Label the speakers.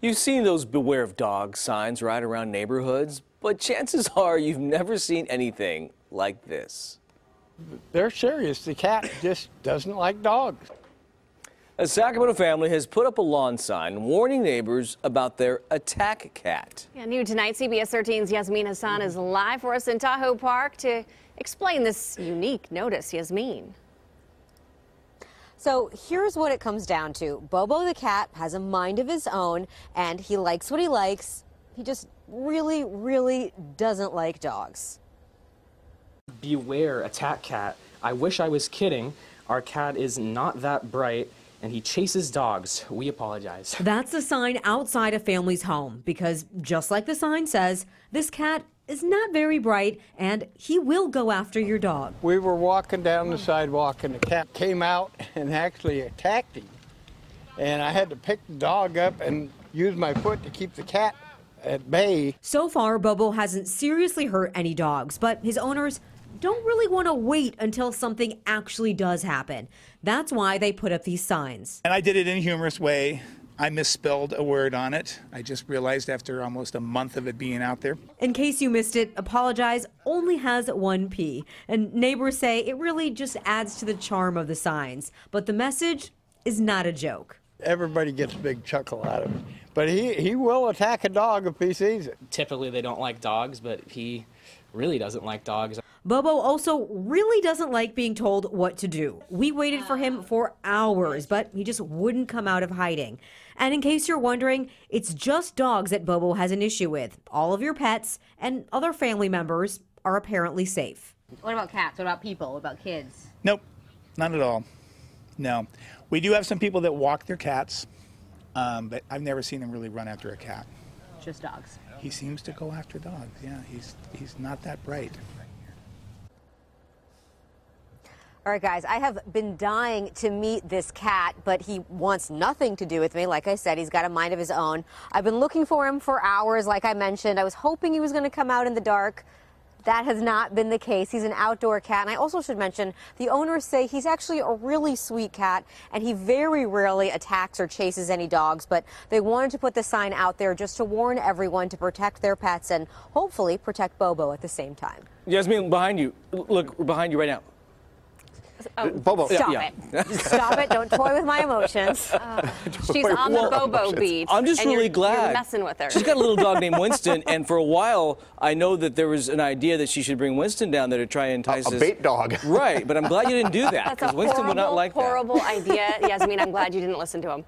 Speaker 1: You've seen those beware of dogs signs right around neighborhoods, but chances are you've never seen anything like this.
Speaker 2: They're serious. The cat just doesn't like dogs.
Speaker 1: A Sacramento family has put up a lawn sign warning neighbors about their attack cat.
Speaker 3: Yeah, new tonight, CBS 13's Yasmin Hassan is live for us in Tahoe Park to explain this unique notice. Yasmin.
Speaker 4: So here's what it comes down to. Bobo the cat has a mind of his own, and he likes what he likes. He just really, really doesn't like dogs.
Speaker 5: Beware, attack cat. I wish I was kidding. Our cat is not that bright, and he chases dogs. We apologize.
Speaker 6: That's the sign outside a family's home because, just like the sign says, this cat is not very bright and he will go after your dog.
Speaker 2: We were walking down the sidewalk and the cat came out and actually attacked him. And I had to pick the dog up and use my foot to keep the cat at bay.
Speaker 6: So far, Bobo hasn't seriously hurt any dogs, but his owners don't really want to wait until something actually does happen. That's why they put up these signs.
Speaker 7: And I did it in a humorous way. I misspelled a word on it. I just realized after almost a month of it being out there.
Speaker 6: In case you missed it, apologize only has one P. And neighbors say it really just adds to the charm of the signs. But the message is not a joke.
Speaker 2: Everybody gets a big chuckle out of it. But he will attack a dog if he sees it.
Speaker 5: Typically, they don't like dogs, but he really doesn't like dogs.
Speaker 6: Bobo also really doesn't like being told what to do. We waited for him for hours, but he just wouldn't come out of hiding. And in case you're wondering, it's just dogs that Bobo has an issue with. All of your pets and other family members are apparently safe.
Speaker 4: What about cats? What about people? What about kids?
Speaker 7: Nope, not at all. No. We do have some people that walk their cats, but I've never seen them really run after a cat.
Speaker 4: Just dogs.
Speaker 7: He seems to go after dogs. Yeah, he's not that bright.
Speaker 4: All right, guys, I have been dying to meet this cat, but he wants nothing to do with me. Like I said, he's got a mind of his own. I've been looking for him for hours, like I mentioned. I was hoping he was going to come out in the dark. That has not been the case. He's an outdoor cat. And I also should mention, the owners say he's actually a really sweet cat, and he very rarely attacks or chases any dogs. But they wanted to put the sign out there just to warn everyone to protect their pets and hopefully protect Bobo at the same time.
Speaker 1: Yasmin, behind you. Look, we're behind you right now.
Speaker 3: Oh,
Speaker 1: Bobo.
Speaker 4: Stop
Speaker 1: Yeah.
Speaker 4: it. Stop it. Don't toy with my emotions.
Speaker 3: She's on the Bobo beat.
Speaker 1: I'm just really glad.
Speaker 3: You're messing with her.
Speaker 1: She's got a little dog named Winston, and for a while, I know that there was an idea that she should bring Winston down there to try and entice
Speaker 8: a bait dog.
Speaker 1: Right, but I'm glad you didn't do that,
Speaker 3: That's a
Speaker 1: because Winston would not like that.
Speaker 3: horrible idea. Yasmin, I'm glad you didn't listen to him.